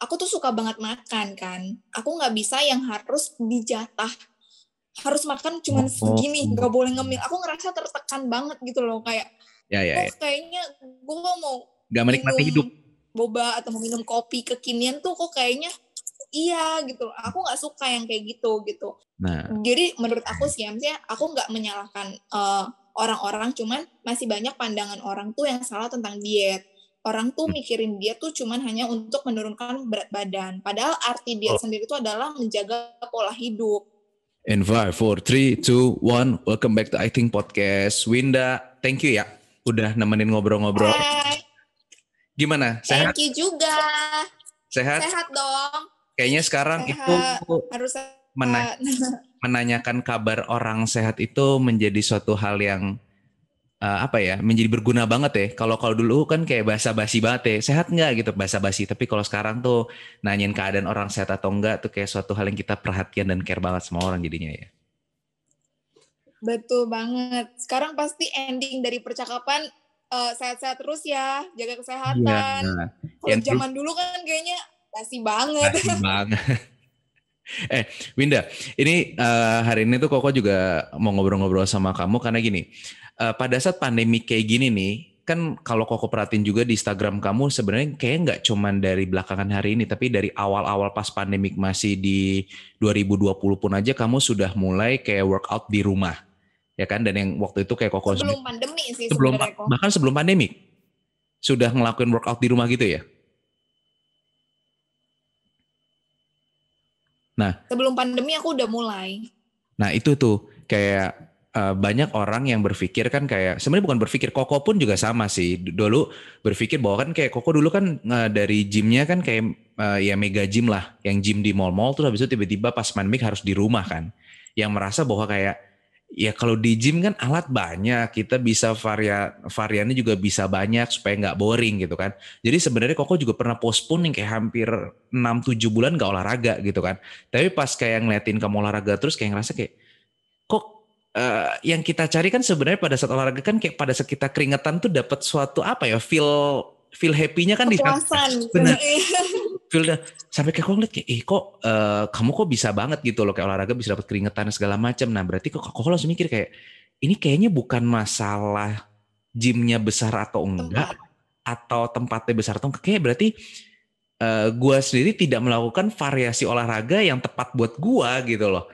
aku tuh suka banget makan kan. Aku nggak bisa yang harus dijatah, harus makan cuman segini, nggak boleh ngemil. Aku ngerasa tertekan banget gitu loh, kayak kok kayaknya gue mau Gak menikmati hidup. minum boba atau mau minum kopi kekinian tuh kok kayaknya iya gitu. Aku nggak suka yang kayak gitu. Nah, jadi menurut aku sih, maksudnya aku nggak menyalahkan orang-orang, cuman masih banyak pandangan orang tuh yang salah tentang diet. Orang tuh mikirin diet tuh cuman hanya untuk menurunkan berat badan. Padahal arti diet sendiri itu adalah menjaga pola hidup. In 5, 4, 3, 2, 1, welcome back to I Think Podcast. Winda, thank you ya udah nemenin ngobrol-ngobrol. Hai. Gimana? Sehat? Thank you juga. Sehat? Sehat dong. Kayaknya sekarang sehat. itu harus sehat. Menanyakan kabar orang sehat itu menjadi suatu hal yang menjadi berguna banget ya. Kalau dulu kan kayak basa-basi banget ya, sehat nggak gitu basa-basi. Tapi kalau sekarang tuh nanyain keadaan orang sehat atau enggak tuh kayak suatu hal yang kita perhatian dan care banget sama orang jadinya ya. Betul banget. Sekarang pasti ending dari percakapan sehat-sehat terus ya, jaga kesehatan. Iya. Kalau zaman dulu kan kayaknya basi banget. Basi banget. Winda, ini hari ini tuh Koko juga mau ngobrol-ngobrol sama kamu karena gini, pada saat pandemi kayak gini nih, kan kalau Koko perhatiin juga di Instagram kamu sebenarnya kayak nggak cuman dari belakangan hari ini, tapi dari awal-awal pas pandemik masih di 2020 pun aja kamu sudah mulai kayak workout di rumah, ya kan? Dan yang waktu itu kayak Koko sebelum pandemi sih sebenarnya kok. Bahkan sebelum pandemik sudah ngelakuin workout di rumah gitu ya? Nah, sebelum pandemi aku udah mulai. Nah itu tuh kayak banyak orang yang berpikir kan kayak sebenarnya bukan berpikir, Koko pun juga sama sih dulu berpikir bahwa kan kayak Koko dulu kan dari gymnya kan kayak ya mega gym lah, yang gym di mall-mall, terus habis itu tiba-tiba pas pandemik harus di rumah kan, yang merasa bahwa kayak ya kalau di gym kan alat banyak, kita bisa variannya juga bisa banyak supaya nggak boring gitu kan. Jadi sebenarnya Koko juga pernah postpone yang kayak hampir 6-7 bulan nggak olahraga gitu kan. Tapi pas kayak ngeliatin kamu olahraga terus kayak ngerasa kayak kok yang kita cari kan sebenarnya pada saat olahraga kan kayak pada saat kita keringetan tuh dapat suatu feel happy-nya kan di sana. Kepuasan. Benar. Sampai kayak kok ngeliat kayak kok kamu kok bisa banget gitu loh kayak olahraga bisa dapat keringetan segala macam. Nah berarti kok langsung mikir kayak ini kayaknya bukan masalah gymnya besar atau enggak, atau tempatnya besar atau enggak, kayak berarti gue sendiri tidak melakukan variasi olahraga yang tepat buat gue gitu loh.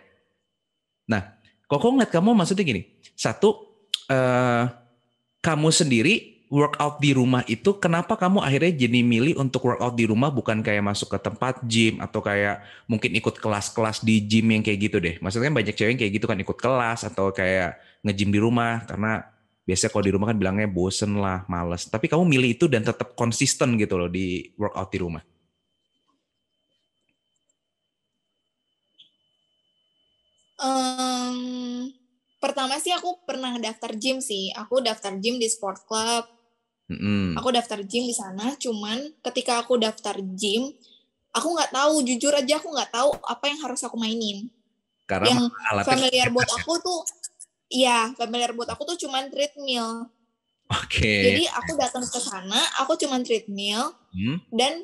Nah, Koko ngeliat kamu maksudnya gini, satu, kamu sendiri workout di rumah itu, kenapa kamu akhirnya jadi milih untuk workout di rumah bukan kayak masuk ke tempat gym atau kayak mungkin ikut kelas-kelas di gym yang kayak gitu deh. Maksudnya banyak cewek yang kayak gitu kan, ikut kelas atau kayak nge-gym di rumah karena biasanya kalau di rumah kan bilangnya bosen lah, males. Tapi kamu milih itu dan tetap konsisten gitu loh di workout di rumah. Pertama sih aku pernah daftar gym sih. Aku daftar gym di sport club. Aku daftar gym di sana. Cuman ketika aku daftar gym, aku nggak tahu, jujur aja aku nggak tahu apa yang harus aku mainin. Karena yang familiar buat ya? aku tuh, iya familiar buat aku tuh cuman treadmill. Oke. Jadi aku datang ke sana, aku cuman treadmill. Dan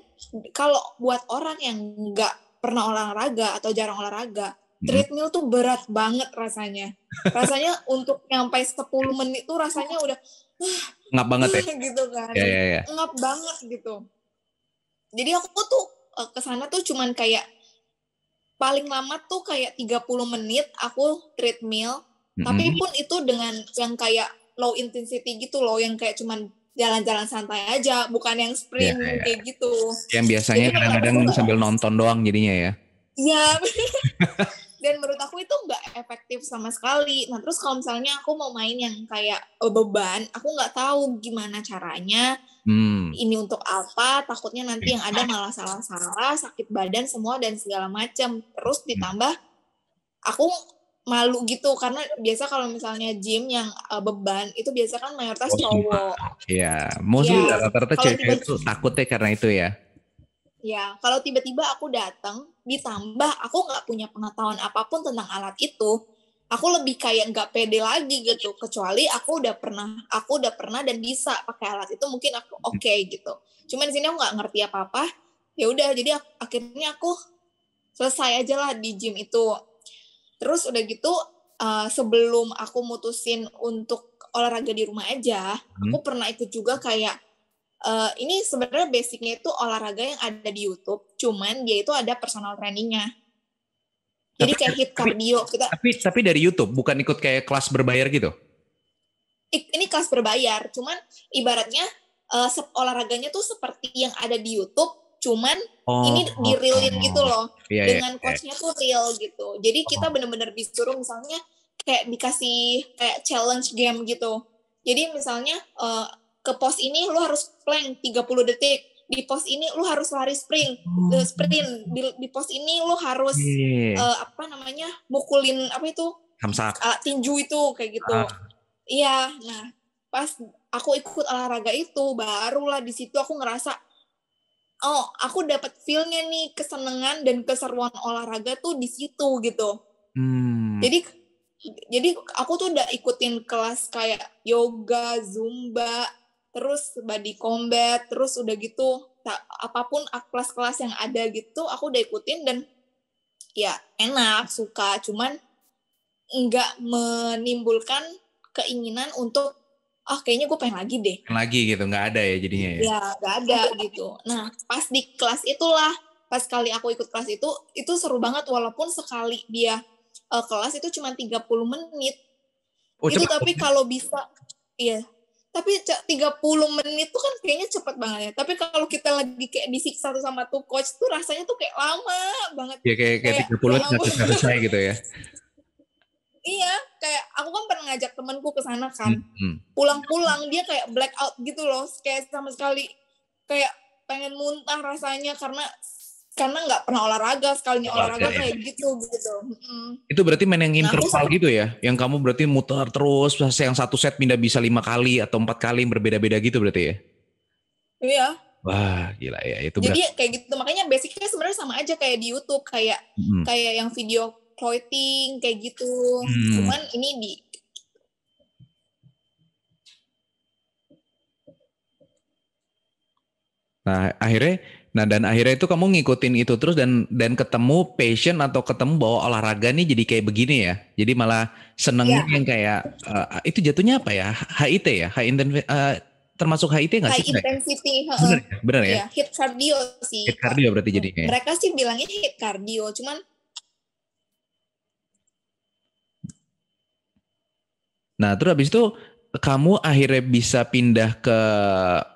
kalau buat orang yang nggak pernah olahraga atau jarang olahraga, treadmill tuh berat banget rasanya. Rasanya untuk nyampe 10 menit tuh rasanya udah ngap banget ya? gitu kan. Ya. Ngap banget gitu. Jadi aku tuh kesana tuh cuman kayak paling lama tuh kayak 30 menit aku treadmill. Tapi pun itu dengan yang kayak low intensity gitu loh, yang kayak cuman jalan-jalan santai aja, bukan yang sprint kayak gitu. Yang biasanya kadang-kadang sambil nonton doang jadinya ya. Iya. Dan menurut aku itu nggak efektif sama sekali. Nah terus kalau misalnya aku mau main yang kayak beban, aku nggak tahu gimana caranya. Ini untuk apa? Takutnya nanti yang ada malah salah-salah, sakit badan semua dan segala macam. Terus ditambah aku malu gitu karena biasa kalau misalnya gym yang beban itu biasa kan mayoritas cowok. Iya, mostly rata-rata cewek itu takutnya karena itu ya. Ya, kalau tiba-tiba aku datang, ditambah aku nggak punya pengetahuan apapun tentang alat itu, aku lebih kayak nggak pede lagi gitu. Kecuali aku udah pernah dan bisa pakai alat itu, mungkin aku oke gitu. Cuma di sini aku nggak ngerti apa-apa. ya udah, jadi akhirnya aku selesai aja lah di gym itu. Terus udah gitu sebelum aku mutusin untuk olahraga di rumah aja, aku pernah ikut juga kayak ini sebenarnya basicnya itu olahraga yang ada di YouTube, cuman dia itu ada personal trainingnya. Jadi kayak hit cardio kita. Tapi dari YouTube, bukan ikut kayak kelas berbayar gitu? Ini kelas berbayar, cuman ibaratnya olahraganya tuh seperti yang ada di YouTube, cuman ini di-realin gitu loh. Dengan coachnya tuh real gitu. Jadi kita bener-bener disuruh misalnya kayak dikasih kayak challenge game gitu. Jadi misalnya ke pos ini lu harus plank 30 detik. Di pos ini lu harus lari sprint. Di pos ini lu harus mukulin apa itu? Tinju itu kayak gitu. Iya, nah pas aku ikut olahraga itu, barulah di situ aku ngerasa, oh aku dapat feel-nya nih, kesenangan dan keseruan olahraga tuh di situ gitu. Jadi aku tuh udah ikutin kelas kayak yoga, zumba, terus body combat, terus udah gitu apapun kelas-kelas yang ada gitu, aku udah ikutin dan ya enak, suka, cuman nggak menimbulkan keinginan untuk kayaknya gue pengen lagi deh. Lagi gitu, nggak ada ya jadinya ya? Ya, nggak ada gitu. Nah, pas di kelas itulah, pas kali aku ikut kelas itu seru banget walaupun sekali dia kelas itu cuma 30 menit. Itu tapi kalau bisa, iya. Tapi 30 menit tuh kan kayaknya cepet banget ya. Tapi kalau kita lagi kayak disiksa sama tuh coach tuh rasanya tuh kayak lama banget. Ya kayak 30 menit nggak selesai gitu ya. Iya, kayak aku kan pernah ngajak temanku ke sana kan. Pulang-pulang dia kayak black out gitu loh, kayak sama sekali kayak pengen muntah rasanya karena nggak pernah olahraga, sekalinya olahraga kayak gitu. Itu berarti main yang interval gitu ya? Yang kamu berarti muter terus, yang satu set pindah bisa 5 kali atau 4 kali berbeda-beda gitu berarti ya? Iya. Wah, gila ya itu. Jadi kayak gitu, makanya basicnya sebenarnya sama aja kayak di YouTube, kayak yang video clothing kayak gitu. Cuman ini di dan akhirnya itu kamu ngikutin itu terus dan ketemu passion atau ketemu bahwa olahraga nih jadi kayak begini ya. Jadi malah senengnya yang kayak itu jatuhnya apa ya? HIT ya? Termasuk HIT nggak sih? High intensity. Bener ya? Ya, hit cardio sih. Hit cardio berarti jadinya. Mereka sih bilangnya hit cardio, cuman nah terus habis itu kamu akhirnya bisa pindah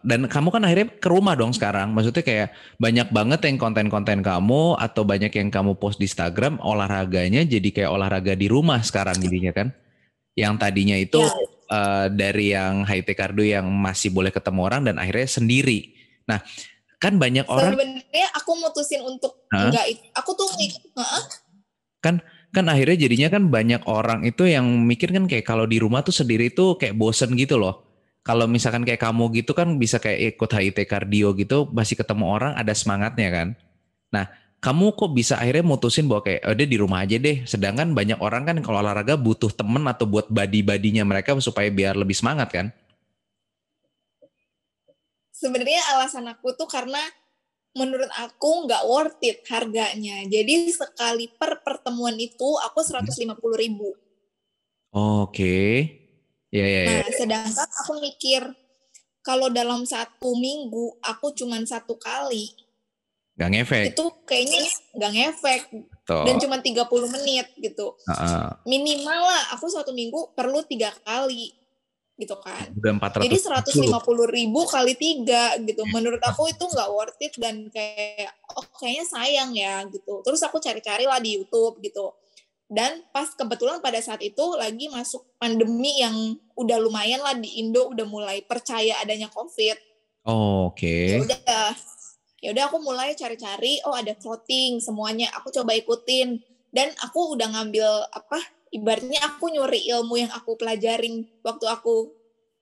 dan kamu kan akhirnya ke rumah dong sekarang. Maksudnya kayak banyak banget yang konten-konten kamu atau banyak yang kamu post di Instagram olahraganya jadi kayak olahraga di rumah sekarang jadinya kan. Yang tadinya itu dari yang high tech cardio yang masih boleh ketemu orang dan akhirnya sendiri. Nah kan banyak orang. Sebenarnya aku mutusin untuk enggak, aku tuh kan akhirnya jadinya kan banyak orang itu yang mikir kan kayak kalau di rumah tuh sendiri tuh kayak bosen gitu loh. Kalau misalkan kayak kamu gitu kan bisa kayak ikut HIIT cardio gitu masih ketemu orang ada semangatnya kan. Nah kamu kok bisa akhirnya mutusin bahwa kayak udah di rumah aja deh. Sedangkan banyak orang kan kalau olahraga butuh temen atau buat body-badinya mereka supaya biar lebih semangat kan. Sebenarnya alasan aku tuh karena menurut aku nggak worth it harganya. Jadi sekali per pertemuan itu aku 150.000. Oke. Ya. Nah, sedangkan aku mikir kalau dalam 1 minggu aku cuma 1 kali. Nggak ngefek. Itu kayaknya nggak ngefek. Dan cuma 30 menit gitu. Minimal lah aku 1 minggu perlu 3 kali. Gitu kan. Jadi 150.000 kali 3 gitu. Menurut aku itu nggak worth it dan kayak kayaknya sayang ya gitu. Terus aku cari-cari lah di YouTube gitu. Dan pas kebetulan pada saat itu lagi masuk pandemi yang udah lumayan lah di Indo, udah mulai percaya adanya COVID. Oke. Ya udah aku mulai cari-cari, ada clothing semuanya. Aku coba ikutin dan aku udah ngambil ibaratnya aku nyuri ilmu yang aku pelajarin waktu aku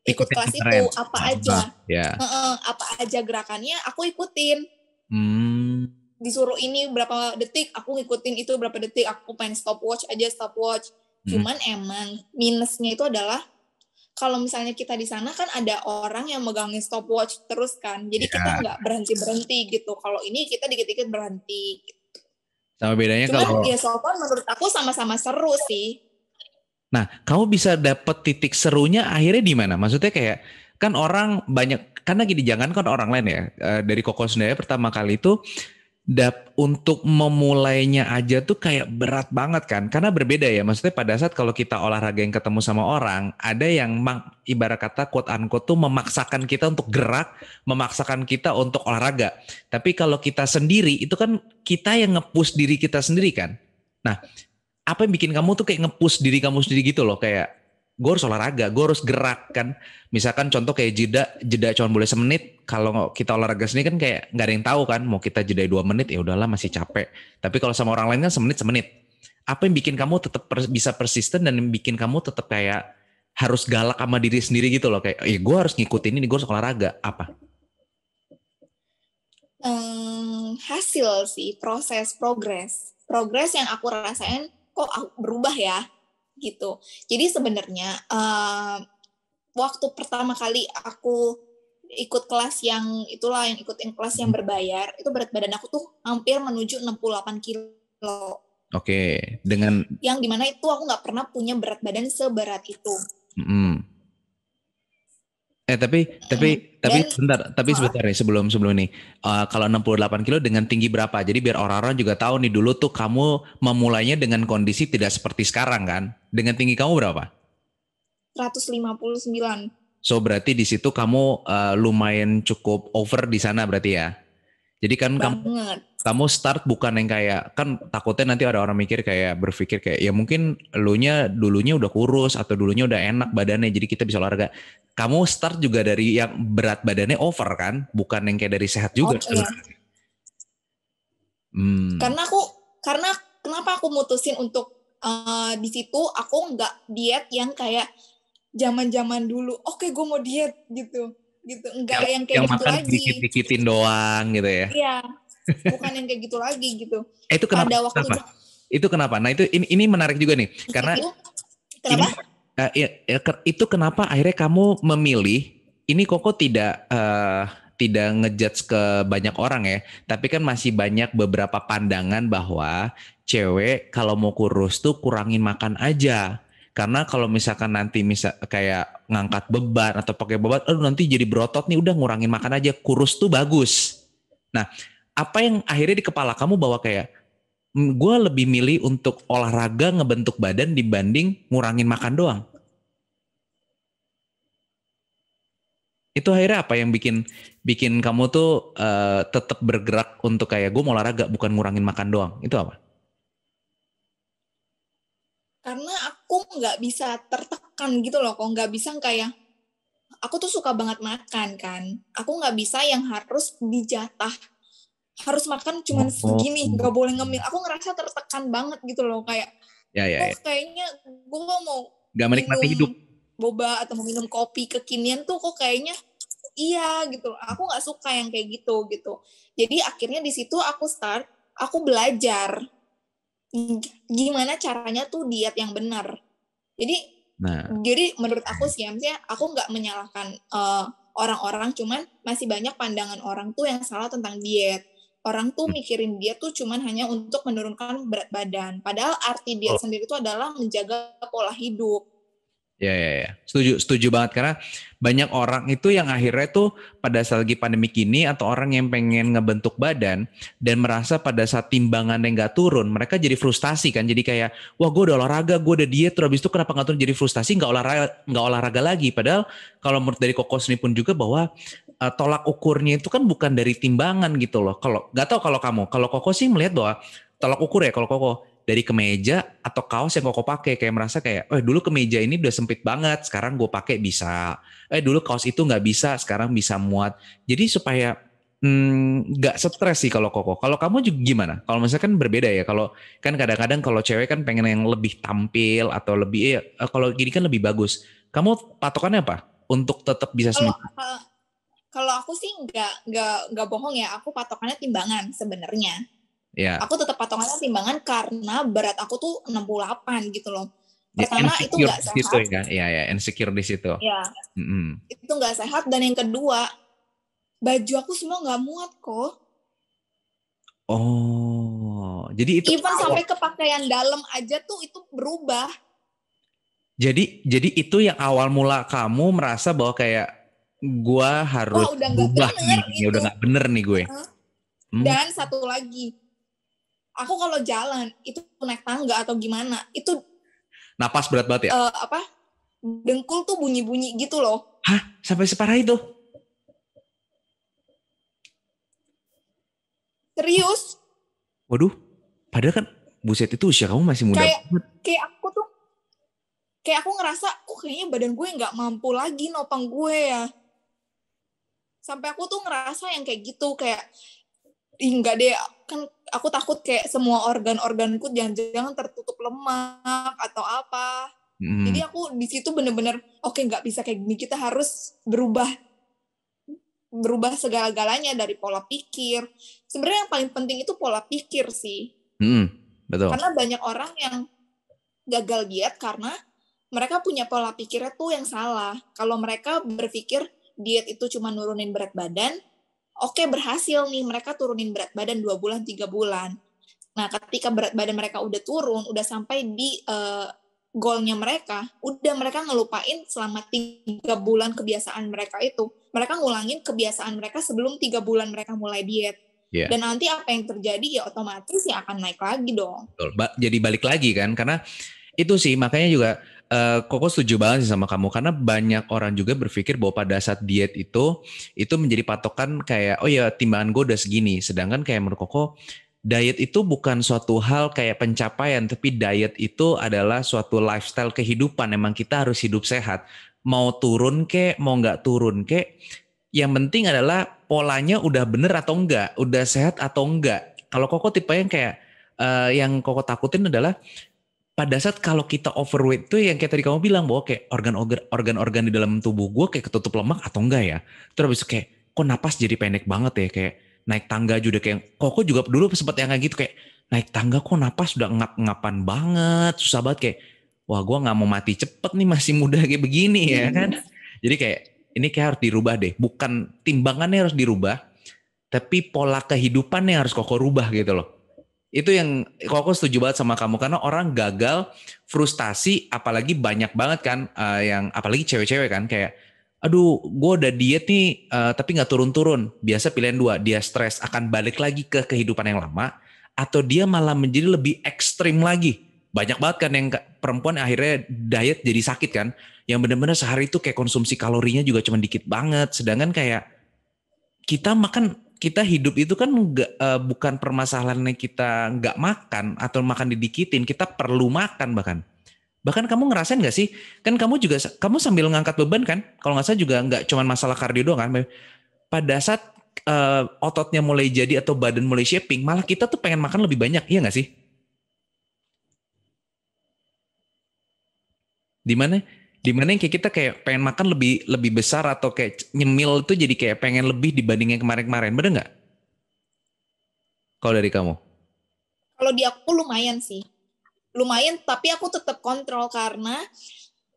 ikut kelas itu, apa aja gerakannya aku ikutin. Disuruh ini berapa detik, aku ngikutin itu berapa detik, aku pengen stopwatch. Cuman emang minusnya itu adalah kalau misalnya kita di sana kan ada orang yang megangin stopwatch terus kan. Jadi kita nggak berhenti-berhenti gitu. Kalau ini kita dikit-dikit berhenti. Gitu. Sama bedanya Cuman kalau ya so far menurut aku sama-sama seru sih. Nah, kamu bisa dapet titik serunya akhirnya di mana? Maksudnya kayak kan orang banyak karena gini jangan kan orang lain ya. Dari Koko sendiri pertama kali itu untuk memulainya aja tuh kayak berat banget kan karena berbeda ya maksudnya pada saat kalau kita olahraga yang ketemu sama orang ada yang ibarat kata quote unquote tuh memaksakan kita untuk gerak memaksakan kita untuk olahraga tapi kalau kita sendiri itu kan kita yang nge-push diri kita sendiri kan nah apa yang bikin kamu tuh kayak nge-push diri kamu sendiri gitu loh kayak gue harus olahraga, gue harus gerak kan. Misalkan contoh kayak jeda cuma boleh semenit. Kalau kita olahraga sendiri kan kayak nggak ada yang tahu kan. Mau kita jeda 2 menit ya udahlah masih capek. Tapi kalau sama orang lain kan semenit. Apa yang bikin kamu tetap bisa persisten dan yang bikin kamu tetap kayak harus galak sama diri sendiri gitu loh kayak, gue harus ngikutin ini, gue harus olahraga. Apa? Hasil sih, progres yang aku rasain kok berubah ya gitu. Jadi sebenarnya waktu pertama kali aku ikut kelas yang kelas yang berbayar, itu berat badan aku tuh hampir menuju 68 kilo. Oke, dengan yang dimana itu aku nggak pernah punya berat badan seberat itu. Tapi sebentar nih sebelum ini. Kalau 68 kilo dengan tinggi berapa? Jadi biar orang-orang juga tahu nih dulu tuh kamu memulainya dengan kondisi tidak seperti sekarang kan? Dengan tinggi kamu berapa? 159. So berarti di situ kamu lumayan cukup over di sana berarti ya? Jadi kan kamu start bukan yang kayak kan takutnya nanti ada orang berpikir kayak ya mungkin dulunya udah kurus atau dulunya udah enak badannya jadi kita bisa olahraga. Kamu start juga dari yang berat badannya over kan, bukan yang kayak dari sehat juga. Iya. Karena kenapa aku mutusin untuk di situ aku nggak diet yang kayak zaman-zaman dulu. Oke, gue mau diet gitu enggak yang kayak gitu lagi dikit-dikitin doang gitu ya. Iya, bukan yang kayak gitu lagi gitu. Itu kenapa? Pada waktu itu kenapa? Nah ini menarik juga nih karena kenapa? Itu kenapa akhirnya kamu memilih ini Koko tidak ngejudge ke banyak orang ya, tapi kan masih banyak beberapa pandangan bahwa cewek kalau mau kurus tuh kurangin makan aja. Karena kalau misalkan nanti kayak ngangkat beban atau pakai beban, nanti jadi berotot nih, udah ngurangin makan aja, kurus tuh bagus. Nah, apa yang akhirnya di kepala kamu bahwa kayak gue lebih milih untuk olahraga ngebentuk badan dibanding ngurangin makan doang? Itu akhirnya apa yang bikin kamu tuh tetap bergerak untuk kayak gue mau olahraga bukan ngurangin makan doang? Itu apa? Karena aku nggak bisa tertekan gitu loh, kok nggak bisa kayak aku tuh suka banget makan kan, aku nggak bisa yang harus dijatah harus makan cuma segini, nggak boleh ngemil. Aku ngerasa tertekan banget gitu loh kayak, kayaknya gue mau nggak menikmati hidup, boba atau mau minum kopi kekinian tuh kok kayaknya iya gitu. Aku nggak suka yang kayak gitu. Jadi akhirnya di situ aku belajar gimana caranya tuh diet yang benar. Jadi menurut aku sih, aku nggak menyalahkan orang-orang, cuman masih banyak pandangan orang tuh yang salah tentang diet. Orang tuh mikirin diet tuh cuman hanya untuk menurunkan berat badan. Padahal arti diet sendiri itu adalah menjaga pola hidup. Ya. Setuju banget karena banyak orang itu yang akhirnya tuh pada saat lagi pandemi gini atau orang yang pengen ngebentuk badan dan merasa pada saat timbangannya nggak turun, mereka jadi frustasi kan. Jadi kayak, wah gue udah olahraga, gue udah diet, terus habis itu kenapa nggak turun, jadi frustasi nggak olahraga lagi. Padahal kalau menurut dari Koko sendiri pun juga bahwa tolak ukurnya itu kan bukan dari timbangan gitu loh. Kalau nggak tahu kalau Koko sih melihat bahwa tolak ukur ya kalau Koko dari kemeja atau kaos yang Koko pakai kayak merasa kayak, dulu kemeja ini udah sempit banget, sekarang gue pakai bisa. Dulu kaos itu nggak bisa, sekarang bisa muat. Jadi supaya nggak stres sih kalau Koko. Kalau kamu juga gimana? Kalau misalkan berbeda ya, kalau kan kadang-kadang kalau cewek kan pengen yang lebih tampil atau lebih, kalau gini kan lebih bagus. Kamu patokannya apa untuk tetap bisa sembuh? Kalau aku sih nggak bohong ya, aku patokannya timbangan sebenarnya. Yeah. Aku tetap patokannya timbangan karena berat aku tuh 68 gitu loh. Pertama itu nggak sehat. Ya, insecure di situ. Ya, itu nggak sehat. Dan yang kedua, baju aku semua nggak muat kok. Oh, jadi itu even sampai ke pakaian dalam aja tuh itu berubah. Jadi itu yang awal mula kamu merasa bahwa kayak gue harus berubah nih, ya udah nggak bener nih gue. Dan satu lagi, aku kalau jalan itu naik tangga atau gimana, itu napas berat banget ya? Dengkul tuh bunyi-bunyi gitu loh. Hah? Sampai separah itu? Serius? Waduh, padahal kan buset itu usia kamu masih muda banget. Kayak aku ngerasa, kok kayaknya badan gue nggak mampu lagi nopang gue ya. Sampai aku tuh ngerasa yang kayak gitu, kayak enggak deh, kan aku takut kayak semua organ-organku jangan-jangan tertutup lemak atau apa. Jadi aku di situ bener-bener oke, nggak bisa kayak gini, kita harus berubah segala-galanya dari pola pikir. Sebenarnya yang paling penting itu pola pikir sih. Betul. Karena banyak orang yang gagal diet karena mereka punya pola pikirnya tuh yang salah. Kalau mereka berpikir diet itu cuma nurunin berat badan, oke, berhasil nih mereka turunin berat badan 2 bulan, 3 bulan. Nah, ketika berat badan mereka udah turun, udah sampai di goalnya mereka, udah mereka ngelupain selama 3 bulan kebiasaan mereka itu. Mereka ngulangin kebiasaan mereka sebelum 3 bulan mereka mulai diet. Yeah. Dan nanti apa yang terjadi ya otomatis ya akan naik lagi dong. Betul. Jadi balik lagi kan, karena itu sih makanya juga Koko setuju banget sih sama kamu, karena banyak orang juga berpikir bahwa pada saat diet itu menjadi patokan kayak oh ya timbangan gue udah segini, sedangkan kayak menurut Koko diet itu bukan suatu hal kayak pencapaian, tapi diet itu adalah suatu lifestyle kehidupan. Emang kita harus hidup sehat. Mau turun kek, mau nggak turun kek, yang penting adalah polanya udah bener atau enggak, udah sehat atau enggak. Kalau Koko tipe yang kayak yang Koko takutin adalah pada saat kalau kita overweight tuh yang kayak tadi kamu bilang bahwa kayak organ-organ di dalam tubuh gue kayak ketutup lemak atau enggak ya. Terus kayak kok napas jadi pendek banget ya, kayak naik tangga juga kayak Koko juga dulu sempat yang kayak gitu, kayak naik tangga kok napas udah ngap-ngapan banget, susah banget, kayak wah gue nggak mau mati cepet nih masih muda kayak begini ya kan. Jadi kayak ini kayak harus dirubah deh, bukan timbangannya harus dirubah, tapi pola kehidupannya harus Koko rubah gitu loh. Itu yang Koko setuju banget sama kamu, karena orang gagal frustasi, apalagi banyak banget kan yang apalagi cewek-cewek kan kayak aduh gue udah diet nih tapi gak turun-turun. Biasa pilihan dua, dia stres akan balik lagi ke kehidupan yang lama, atau dia malah menjadi lebih ekstrim lagi. Banyak banget kan yang perempuan akhirnya diet jadi sakit kan, yang benar-benar sehari itu kayak konsumsi kalorinya juga cuma dikit banget. Sedangkan kayak kita hidup itu kan bukan permasalahannya kita nggak makan atau makan didikitin, kita perlu makan bahkan. Bahkan kamu ngerasain nggak sih? Kan kamu sambil ngangkat beban kan? Kalau nggak salah juga nggak cuma masalah kardio doang kan? Pada saat ototnya mulai jadi atau badan mulai shaping, malah kita tuh pengen makan lebih banyak, iya nggak sih? Dimana yang kayak kita kayak pengen makan lebih besar, atau kayak nyemil itu jadi kayak pengen lebih dibanding yang kemarin-kemarin, bener nggak? Kalau dari kamu? Kalau di aku lumayan sih, lumayan, tapi aku tetap kontrol karena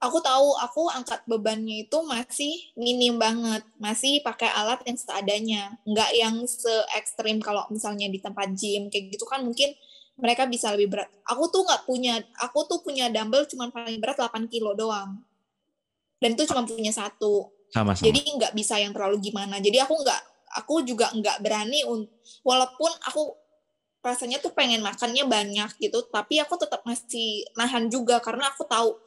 aku tahu aku angkat bebannya itu masih minim banget, masih pakai alat yang seadanya, nggak yang se ekstrim kalau misalnya di tempat gym kayak gitu kan mungkin mereka bisa lebih berat. Aku tuh punya dumbbell cuma paling berat 8 kilo doang. Dan itu cuma punya satu. Sama-sama. Jadi nggak bisa yang terlalu gimana. Jadi aku juga nggak berani, walaupun aku rasanya tuh pengen makannya banyak gitu, tapi aku tetap masih nahan juga karena aku tahu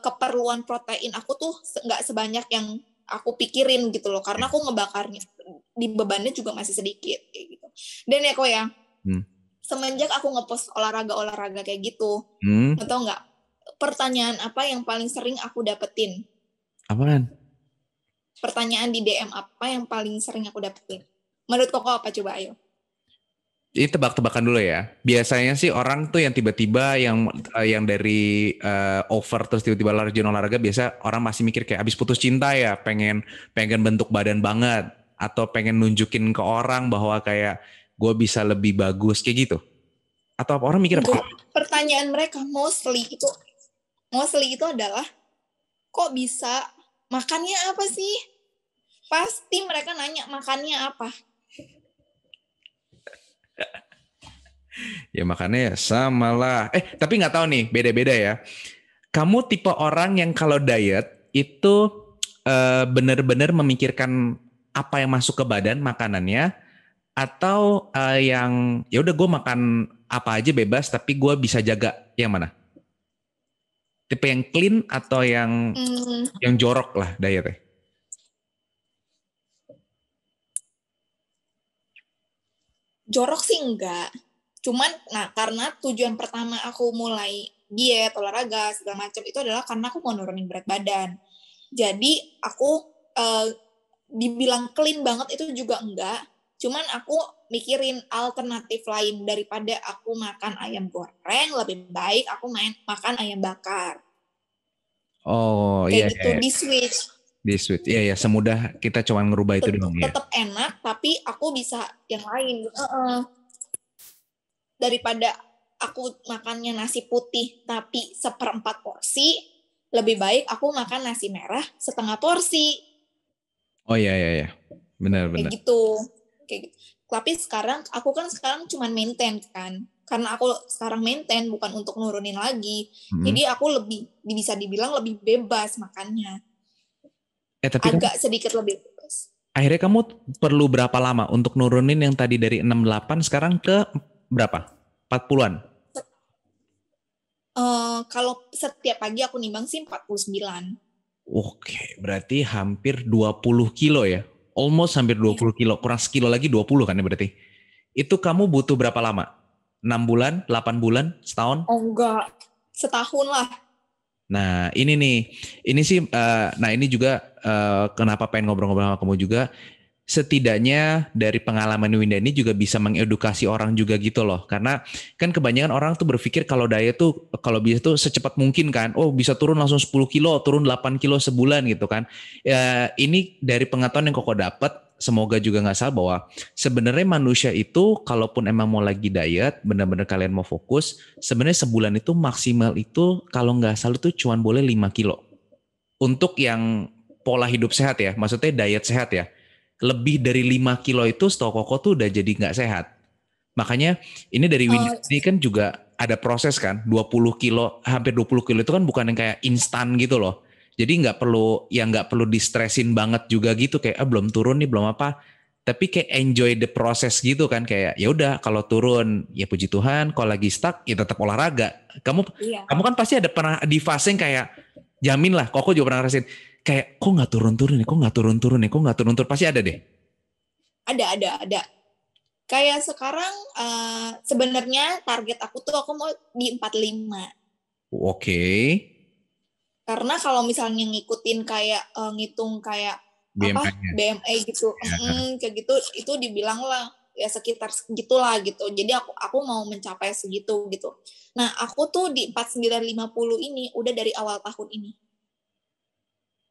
keperluan protein aku tuh nggak sebanyak yang aku pikirin gitu loh, karena aku ngebakarnya di bebannya juga masih sedikit kayak gitu. Dan ya kok ya, semenjak aku ngepost olahraga kayak gitu, tau nggak? Pertanyaan apa yang paling sering aku dapetin? Apaan? Pertanyaan di DM apa yang paling sering aku dapetin? Menurut Koko apa coba, ayo? Ini tebak-tebakan dulu ya. Biasanya sih orang tuh yang tiba-tiba yang dari over terus tiba-tiba olahraga, biasa orang masih mikir kayak abis putus cinta ya, pengen bentuk badan banget, atau pengen nunjukin ke orang bahwa kayak gue bisa lebih bagus kayak gitu. Atau apa orang mikir apa? Pertanyaan mereka mostly itu mostly itu adalah kok bisa, makannya apa sih? Pasti mereka nanya makannya apa. Ya makanya sama lah. Tapi nggak tahu nih, beda-beda ya. Kamu tipe orang yang kalau diet itu benar-benar memikirkan apa yang masuk ke badan makanannya, atau yang ya udah gue makan apa aja bebas tapi gue bisa jaga, yang mana? Tipe yang clean atau yang jorok lah dietnya? Jorok sih enggak. Cuman, nah karena tujuan pertama aku mulai diet, olahraga, segala macam itu adalah karena aku mau nurunin berat badan. Jadi aku dibilang clean banget itu juga enggak. Cuman aku mikirin alternatif lain daripada aku makan ayam goreng, lebih baik aku makan ayam bakar. Oh Kayak iya, gitu, iya. di switch. Di switch, iya ya, semudah kita cuma ngerubah itu doang ya. Tetap enak, tapi aku bisa yang lain. Daripada aku makannya nasi putih tapi 1/4 porsi, lebih baik aku makan nasi merah 1/2 porsi. Oh iya, iya, iya. Benar-benar. Kayak gitu. Tapi aku kan sekarang cuma maintain kan. Karena aku sekarang maintain bukan untuk nurunin lagi. Jadi aku bisa dibilang lebih bebas makannya. Tapi agak sedikit lebih bebas. Akhirnya kamu perlu berapa lama untuk nurunin yang tadi dari 68 sekarang ke berapa? 40-an? Kalau setiap pagi aku nimbang sih 49. Oke, berarti hampir 20 kilo ya? Almost hampir 20 kilo. Kurang sekilo lagi 20 kan ya berarti? Itu kamu butuh berapa lama? 6 bulan? 8 bulan? Setahun? Oh enggak, setahun lah. Nah ini nih, ini sih, nah ini juga kenapa pengen ngobrol-ngobrol sama kamu juga. Setidaknya dari pengalaman Winda ini juga bisa mengedukasi orang juga gitu loh. Karena kan kebanyakan orang tuh berpikir kalau diet tuh, kalau bisa tuh secepat mungkin kan. Oh bisa turun langsung 10 kilo, turun 8 kilo sebulan gitu kan. Ya, ini dari pengetahuan yang Koko dapat, semoga juga nggak salah bahwa sebenarnya manusia itu kalaupun emang mau lagi diet, benar-benar kalian mau fokus, sebenarnya sebulan itu maksimal itu kalau nggak salah tuh cuma boleh 5 kilo. Untuk yang pola hidup sehat ya, maksudnya diet sehat ya. Lebih dari 5 kilo itu setahu Koko tuh udah jadi nggak sehat. Makanya ini dari Windy ini kan juga ada proses kan, 20 kilo, hampir 20 kilo itu kan bukan yang kayak instan gitu loh. Jadi nggak perlu distresin banget juga gitu, kayak belum turun nih, belum apa. Tapi kayak enjoy the process gitu kan, kayak ya udah kalau turun ya puji Tuhan, kalau lagi stuck ya tetap olahraga. Kamu kan pasti ada pernah di fase yang kayak, jamin lah, Koko juga pernah ngerasain kayak kok nggak turun-turun nih, kok nggak turun-turun nih, kok nggak turun-turun, pasti ada deh. Ada. Kayak sekarang sebenarnya target aku tuh aku mau di 45. Oke. Karena kalau misalnya ngikutin kayak ngitung kayak BMI gitu, kayak gitu itu dibilang lah ya sekitar segitulah gitu. Jadi aku mau mencapai segitu gitu. Nah, aku tuh di 4950 ini udah dari awal tahun ini.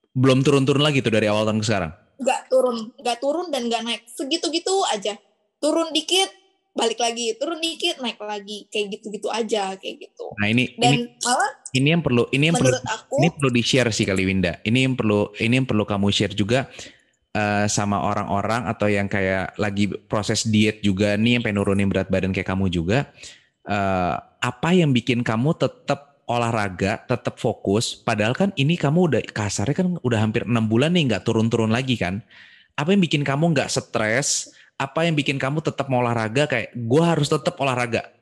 Belum turun-turun lagi tuh dari awal tahun ke sekarang? Nggak turun dan nggak naik. Segitu-gitu aja. Turun dikit, balik lagi. Turun dikit, naik lagi. Kayak gitu-gitu aja, kayak gitu. Nah ini malah yang perlu aku, ini perlu di-share sih kali Winda. Ini yang perlu kamu share juga sama orang-orang atau yang kayak lagi proses diet juga nih, yang pengen nurunin berat badan kayak kamu juga. Apa yang bikin kamu tetap olahraga, tetap fokus, padahal kan ini kamu udah kasarnya kan udah hampir 6 bulan nih nggak turun-turun lagi kan. Apa yang bikin kamu nggak stres? Apa yang bikin kamu tetap mau olahraga, kayak gue harus tetap olahraga?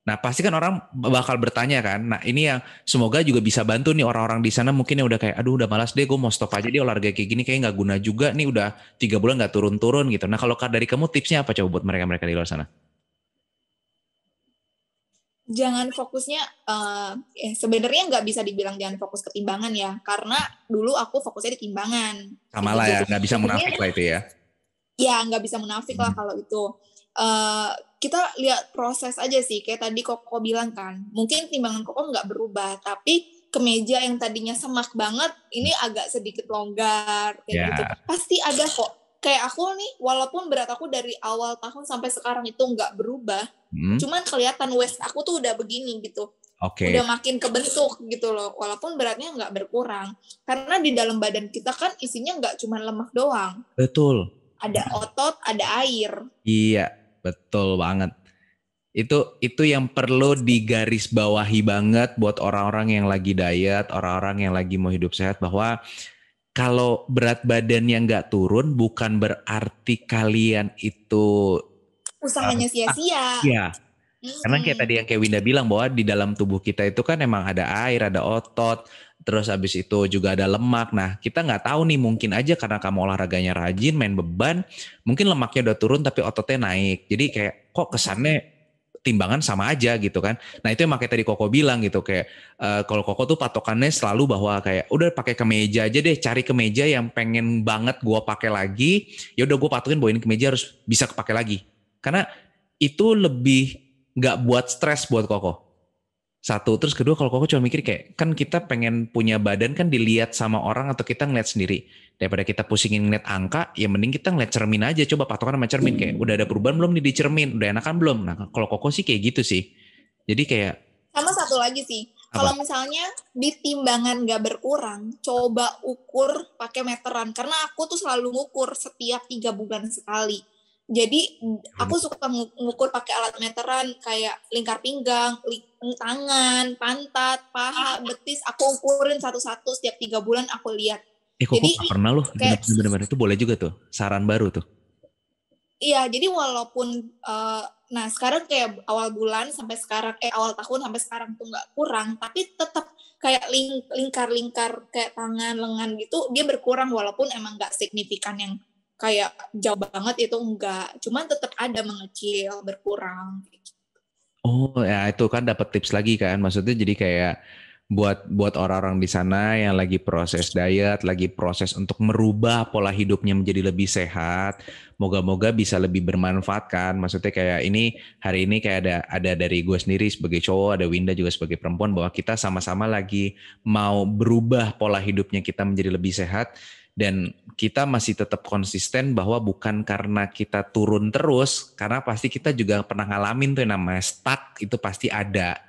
Nah pasti kan orang bakal bertanya kan. Nah ini yang semoga juga bisa bantu nih orang-orang di sana mungkin yang udah kayak, aduh udah malas deh, gue mau stop aja deh olahraga kayak gini, kayak nggak guna juga nih, udah 3 bulan nggak turun-turun gitu. Nah kalau dari kamu tipsnya apa coba buat mereka-mereka di luar sana? jangan fokusnya sebenarnya nggak bisa dibilang jangan fokus ke timbangan ya, karena dulu aku fokusnya di timbangan. Sama lah ya, nggak bisa munafik lah itu ya. Ya nggak bisa munafik lah kalau itu. Kita lihat proses aja sih, kayak tadi Koko bilang kan, mungkin timbangan Koko nggak berubah, tapi kemeja yang tadinya semak banget, ini agak sedikit longgar kayak gitu. Pasti ada kok. Kayak aku nih, walaupun berat aku dari awal tahun sampai sekarang itu nggak berubah, cuman kelihatan waist aku tuh udah begini gitu. Oke. Udah makin kebentuk gitu loh, walaupun beratnya nggak berkurang. Karena di dalam badan kita kan isinya nggak cuma lemak doang. Betul. Ada otot, ada air. Iya, betul banget. Itu yang perlu digarisbawahi banget buat orang-orang yang lagi diet, orang-orang yang lagi mau hidup sehat, bahwa kalau berat badannya nggak turun bukan berarti kalian itu Usahanya sia-sia. ya. Karena kayak tadi yang kayak Winda bilang bahwa di dalam tubuh kita itu kan emang ada air, ada otot, terus habis itu juga ada lemak. Nah, kita nggak tahu nih, mungkin aja karena kamu olahraganya rajin, main beban, mungkin lemaknya udah turun tapi ototnya naik. Jadi kayak kok kesannya timbangan sama aja gitu kan. Nah, itu yang makanya tadi Koko bilang gitu, kayak kalau Koko tuh patokannya selalu bahwa kayak udah pakai kemeja aja deh, cari kemeja yang pengen banget gua pakai lagi. Ya udah gue patokin bahwa ini kemeja harus bisa kepake lagi. Karena itu lebih nggak buat stres buat Koko. Satu, terus kedua kalau Koko cuma mikir kayak, kan kita pengen punya badan kan dilihat sama orang atau kita ngeliat sendiri. Daripada kita pusingin ngeliat angka, ya mending kita ngeliat cermin aja. Coba patokan sama cermin, kayak udah ada perubahan belum nih di cermin, udah enakan belum. Nah kalau Koko sih kayak gitu sih. Jadi kayak. Sama satu lagi sih, kalau misalnya di timbangan nggak berkurang, coba ukur pakai meteran. Karena aku tuh selalu ngukur setiap 3 bulan sekali. Jadi aku suka ngukur pakai alat meteran kayak lingkar pinggang, tangan, pantat, paha, betis. Aku ukurin satu-satu setiap 3 bulan aku lihat. Kok Jadi gak pernah loh, bener-bener itu boleh juga tuh, saran baru tuh. Iya, jadi walaupun nah sekarang kayak awal bulan sampai sekarang, awal tahun sampai sekarang tuh nggak kurang, tapi tetap kayak lingkar-lingkar kayak tangan, lengan gitu, dia berkurang walaupun emang nggak signifikan yang kayak jauh banget itu enggak, cuman tetap ada mengecil, berkurang. Oh ya, itu kan dapat tips lagi kan, maksudnya jadi kayak buat orang-orang di sana yang lagi proses diet, lagi proses untuk merubah pola hidupnya menjadi lebih sehat, moga-moga bisa lebih bermanfaat kan. Maksudnya kayak hari ini kayak ada dari gue sendiri sebagai cowok, ada Winda juga sebagai perempuan, bahwa kita sama-sama lagi mau berubah pola hidupnya kita menjadi lebih sehat. Dan kita masih tetap konsisten bahwa bukan karena kita turun terus, karena pasti kita juga pernah ngalamin tuh yang namanya stuck, itu pasti ada.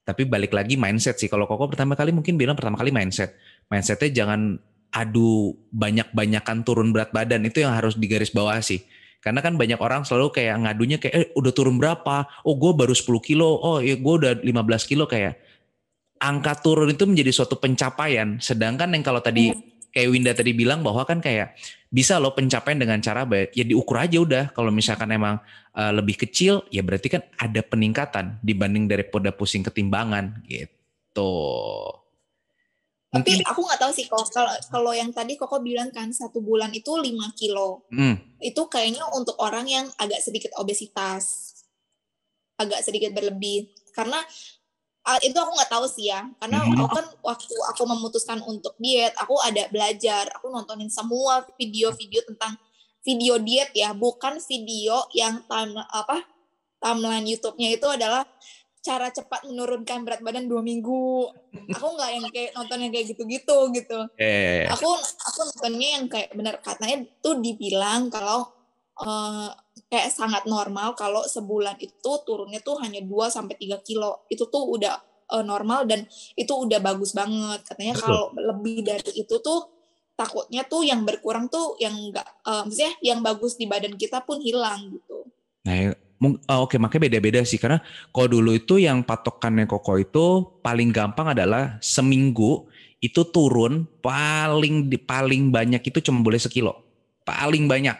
Tapi balik lagi mindset sih. Kalau Koko pertama kali mungkin bilang pertama kali mindset. Mindsetnya jangan adu banyak-banyakan turun berat badan, itu yang harus digaris bawah sih. Karena kan banyak orang selalu kayak ngadunya kayak udah turun berapa? Oh gue baru 10 kilo, oh ya gue udah 15 kilo. Kayak angka turun itu menjadi suatu pencapaian. Sedangkan yang kalau tadi kayak Winda tadi bilang bahwa kan kayak bisa loh pencapaian dengan cara baik, ya diukur aja udah. Kalau misalkan emang lebih kecil, ya berarti kan ada peningkatan dibanding daripada pusing ketimbangan gitu. Tapi Mungkin aku nggak tahu sih kalau yang tadi Koko bilang kan 1 bulan itu 5 kilo. Itu kayaknya untuk orang yang agak sedikit obesitas. Agak sedikit berlebih. Karena itu aku nggak tahu sih ya, karena aku kan waktu aku memutuskan untuk diet, aku ada belajar, aku nontonin semua video-video tentang video diet ya, bukan video yang timeline YouTube-nya itu adalah cara cepat menurunkan berat badan 2 minggu. Aku nggak yang kayak nonton yang kayak gitu-gitu gitu. Aku nontonnya yang kayak benar, katanya tuh dibilang kalau kayak sangat normal kalau sebulan itu turunnya tuh hanya 2-3 kilo. Itu tuh udah normal dan itu udah bagus banget. Katanya kalau lebih dari itu tuh takutnya tuh yang berkurang tuh yang enggak, maksudnya yang bagus di badan kita pun hilang gitu. Nah, oke, makanya beda-beda sih, karena kalau dulu itu yang patokannya Koko itu paling gampang adalah seminggu itu turun paling banyak itu cuma boleh sekilo, paling banyak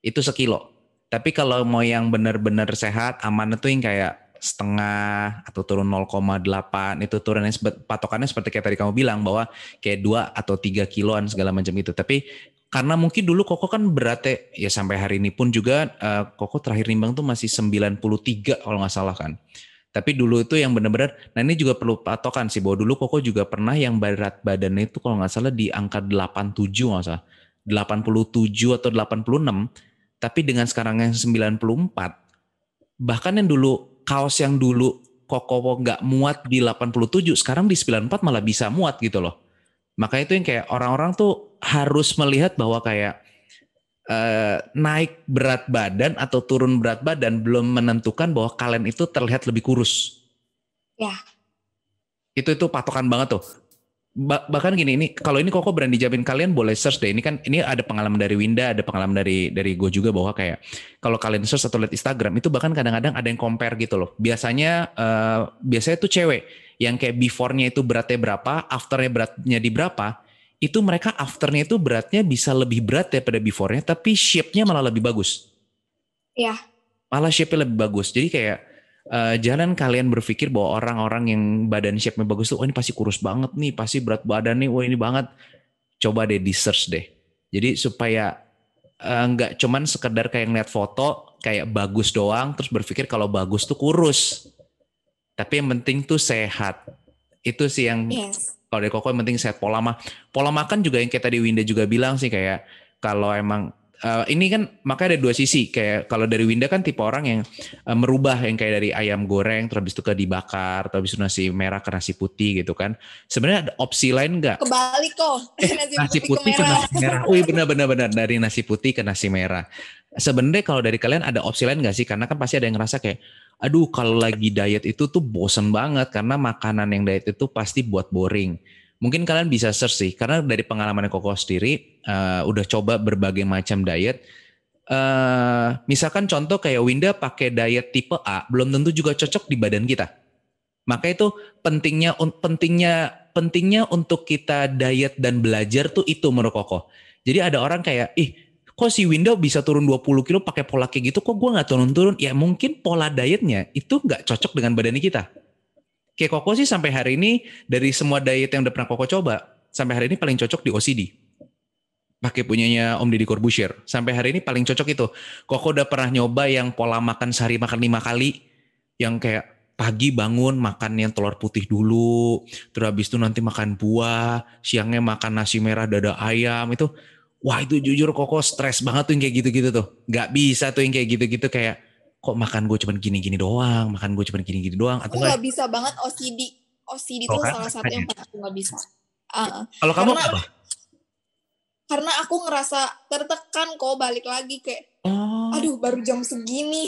itu sekilo. Tapi kalau mau yang benar-benar sehat, aman itu yang kayak setengah atau turun 0,8 itu turunnya patokannya seperti kayak tadi kamu bilang bahwa kayak 2 atau 3 kiloan segala macam itu. Tapi karena mungkin dulu Koko kan beratnya ya sampai hari ini pun juga Koko terakhir nimbang tuh masih 93 kalau nggak salah kan. Tapi dulu itu yang benar-benar, nah ini juga perlu patokan sih, bahwa dulu Koko juga pernah yang berat badannya itu kalau nggak salah di angka 87 nggak salah. 87 atau 86, tapi dengan sekarang yang 94, bahkan yang dulu kaos yang dulu Koko nggak muat di 87, sekarang di 94 malah bisa muat gitu loh. Makanya itu yang kayak orang-orang tuh harus melihat bahwa kayak naik berat badan atau turun berat badan belum menentukan bahwa kalian itu terlihat lebih kurus. Ya. Itu patokan banget tuh. Bahkan gini, ini kalau ini Koko berani jamin, kalian boleh search deh. Ini kan ini ada pengalaman dari Winda, ada pengalaman dari gue juga, bahwa kayak kalau kalian search atau lihat Instagram itu bahkan kadang-kadang ada yang compare gitu loh. Biasanya tuh cewek yang kayak before-nya itu beratnya berapa, after-nya beratnya di berapa, itu mereka after-nya itu beratnya bisa lebih berat daripada before-nya, tapi shape-nya malah lebih bagus. Iya. Malah shape-nya lebih bagus. Jadi kayak jangan kalian berpikir bahwa orang-orang yang badan shape-nya bagus tuh, oh ini pasti kurus banget nih, pasti berat badan nih, wah ini banget. Coba deh di search deh. Jadi supaya nggak cuman sekedar kayak ngeliat foto kayak bagus doang, terus berpikir kalau bagus tuh kurus. Tapi yang penting tuh sehat. Itu sih yang kalau dari Koko yang penting sehat. Pola makan juga yang kayak tadi Winda juga bilang sih, kayak kalau emang ini kan makanya ada dua sisi. Kayak kalau dari Winda kan tipe orang yang merubah, yang kayak dari ayam goreng terus habis itu ke dibakar, terus habis itu nasi merah ke nasi putih gitu kan. Sebenarnya ada opsi lain nggak? Kebalik kok. Nasi putih ke nasi merah. Wih, benar dari nasi putih ke nasi merah. Sebenarnya kalau dari kalian ada opsi lain nggak sih? Karena kan pasti ada yang ngerasa kayak, aduh kalau lagi diet itu tuh bosen banget karena makanan yang diet itu pasti buat boring. Mungkin kalian bisa search sih, karena dari pengalaman Koko sendiri udah coba berbagai macam diet. Misalkan contoh kayak Winda pakai diet tipe A, belum tentu juga cocok di badan kita. Maka itu pentingnya untuk kita diet dan belajar tuh itu menurut Koko. Jadi ada orang kayak, kok si Winda bisa turun 20 kilo pakai pola kayak gitu, kok gue gak turun-turun? Ya mungkin pola dietnya itu gak cocok dengan badan kita. Kayak Koko sih sampai hari ini, dari semua diet yang udah pernah Koko coba, sampai hari ini paling cocok di OCD. Pakai punyanya Om Deddy Corbuzier. Sampai hari ini paling cocok itu. Koko udah pernah nyoba yang pola makan sehari makan 5 kali. Yang kayak pagi bangun makan yang telur putih dulu. Terus habis itu nanti makan buah. Siangnya makan nasi merah dada ayam. Itu, wah itu jujur Koko stres banget tuh yang kayak gitu-gitu tuh. Gak bisa tuh yang kayak gitu-gitu kayak, kok makan gue cuman gini-gini doang, makan gue cuman gini-gini doang. Aku nggak bisa banget OCD itu salah satu yang aku nggak bisa. Kalau kamu apa? Karena aku ngerasa tertekan kok, balik lagi kayak, aduh baru jam segini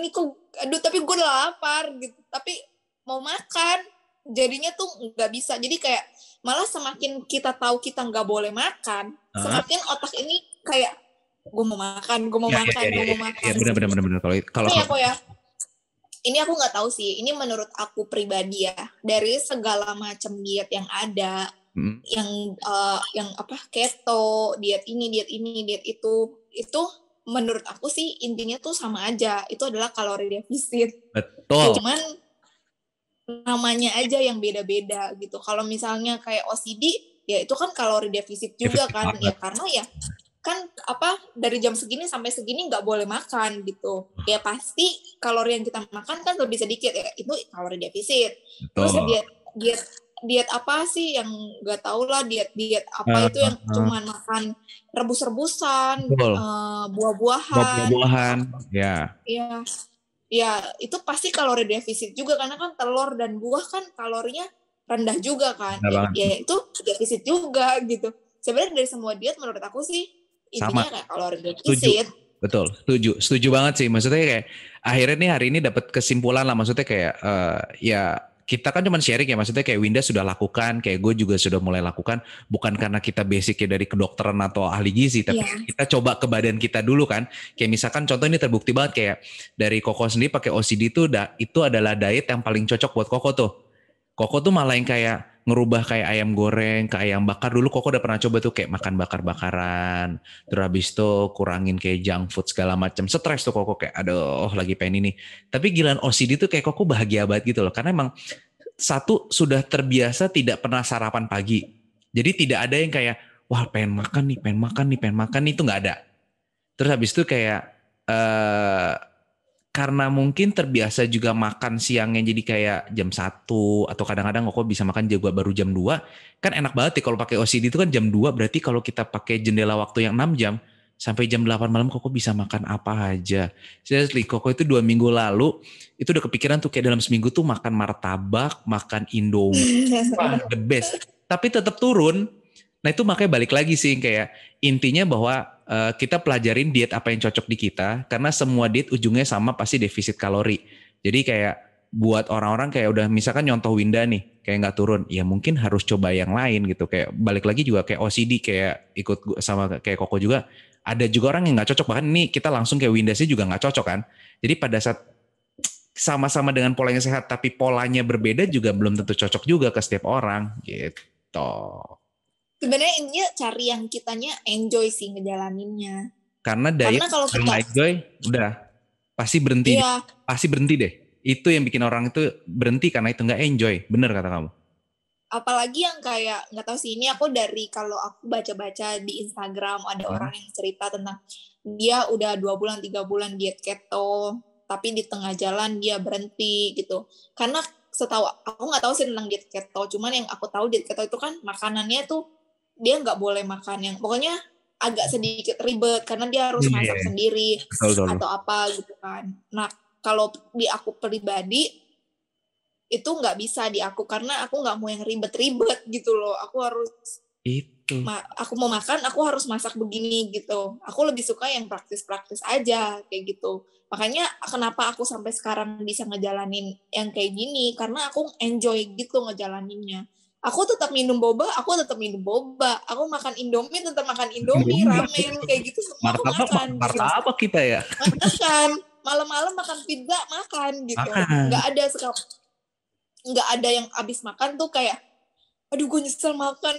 kok, tapi gue udah lapar gitu, tapi mau makan, jadinya tuh nggak bisa. Jadi kayak malah semakin kita tahu kita nggak boleh makan, semakin otak ini kayak, gue mau makan. Ya, benar. Kalau ya, ini aku nggak tahu sih. Ini menurut aku pribadi ya. Dari segala macam diet yang ada, yang apa keto, diet ini, diet itu menurut aku sih intinya tuh sama aja. Itu adalah kalori defisit. Betul. Cuman namanya aja yang beda-beda gitu. Kalau misalnya kayak OCD, ya itu kan kalori defisit juga kan. Ya karena ya kan dari jam segini sampai segini nggak boleh makan gitu. Ya pasti kalori yang kita makan kan lebih sedikit ya, itu kalori defisit. Terus diet apa sih yang nggak tahu lah, diet apa itu yang cuma makan rebus-rebusan, buah-buahan. Ya itu pasti kalori defisit juga, karena kan telur dan buah kan kalorinya rendah juga kan. Ya itu defisit juga gitu. Sebenarnya dari semua diet menurut aku sih intinya kayak kalori defisit. Betul, setuju banget sih. Maksudnya kayak akhirnya nih hari ini dapat kesimpulan lah. Maksudnya kayak ya kita kan cuma sharing ya. Maksudnya kayak Winda sudah lakukan, kayak gue juga sudah mulai lakukan. Bukan karena kita basicnya dari kedokteran atau ahli gizi, tapi kita coba ke badan kita dulu kan. Kayak misalkan contoh ini terbukti banget kayak dari Koko sendiri pakai OCD itu adalah diet yang paling cocok buat Koko tuh. Koko tuh malah yang kayak ngerubah kayak ayam goreng ke ayam bakar. Dulu Koko udah pernah coba tuh kayak makan bakar-bakaran. Terus habis itu kurangin kayak junk food segala macam. Stres tuh Koko kayak aduh lagi pengen ini. Tapi gilaan OCD tuh kayak Koko bahagia banget gitu loh. Karena emang satu sudah terbiasa tidak pernah sarapan pagi. Jadi tidak ada yang kayak wah pengen makan nih itu nggak ada. Terus habis itu kayak karena mungkin terbiasa juga makan siangnya jadi kayak jam 1 atau kadang-kadang kok bisa makan juga baru jam 2. Kan enak banget ya kalau pakai OCD itu kan jam 2, berarti kalau kita pakai jendela waktu yang 6 jam sampai jam 8 malam Koko bisa makan apa aja. Seriously, Koko itu 2 minggu lalu itu udah kepikiran tuh kayak dalam seminggu tuh makan martabak, makan Indomie. Wah, the best. Tapi tetap turun. Nah itu makanya balik lagi sih kayak intinya bahwa kita pelajarin diet apa yang cocok di kita, karena semua diet ujungnya sama pasti defisit kalori. Jadi kayak buat orang-orang kayak udah misalkan nyontoh Winda nih kayak nggak turun, ya mungkin harus coba yang lain gitu. Kayak balik lagi juga kayak OCD kayak ikut sama kayak Koko juga, ada juga orang yang nggak cocok, bahkan ini kita langsung kayak Winda sih juga nggak cocok kan. Jadi pada saat sama-sama dengan polanya sehat tapi polanya berbeda juga belum tentu cocok juga ke setiap orang gitu. Sebenarnya intinya cari yang kitanya enjoy sih ngejalaninnya. Karena diet kalau kita enjoy udah pasti berhenti. Iya. Pasti berhenti deh. Itu yang bikin orang itu berhenti karena itu nggak enjoy. Bener kata kamu. Apalagi yang kayak nggak tahu sih, ini aku dari kalau aku baca-baca di Instagram ada orang yang cerita tentang dia udah 2 bulan 3 bulan diet keto tapi di tengah jalan dia berhenti gitu. Karena setahu aku nggak tahu sih tentang diet keto, cuman yang aku tahu diet keto itu kan makanannya tuh dia nggak boleh makan yang pokoknya agak sedikit ribet karena dia harus masak sendiri atau apa gitu kan. Nah kalau di aku pribadi itu nggak bisa di aku karena aku nggak mau yang ribet-ribet gitu loh. Aku harus aku mau makan aku harus masak begini gitu. Aku lebih suka yang praktis-praktis aja kayak gitu. Makanya kenapa aku sampai sekarang bisa ngejalanin yang kayak gini karena aku enjoy gitu ngejalaninnya. Aku tetap minum boba, aku tetap minum boba. Aku makan Indomie, tetap makan Indomie, ramen kayak gitu semua aku makan. Martabak kita ya. Makan, malam-malam makan pizza, makan gitu. Nggak ada yang abis makan tuh kayak aduh gue nyesel makan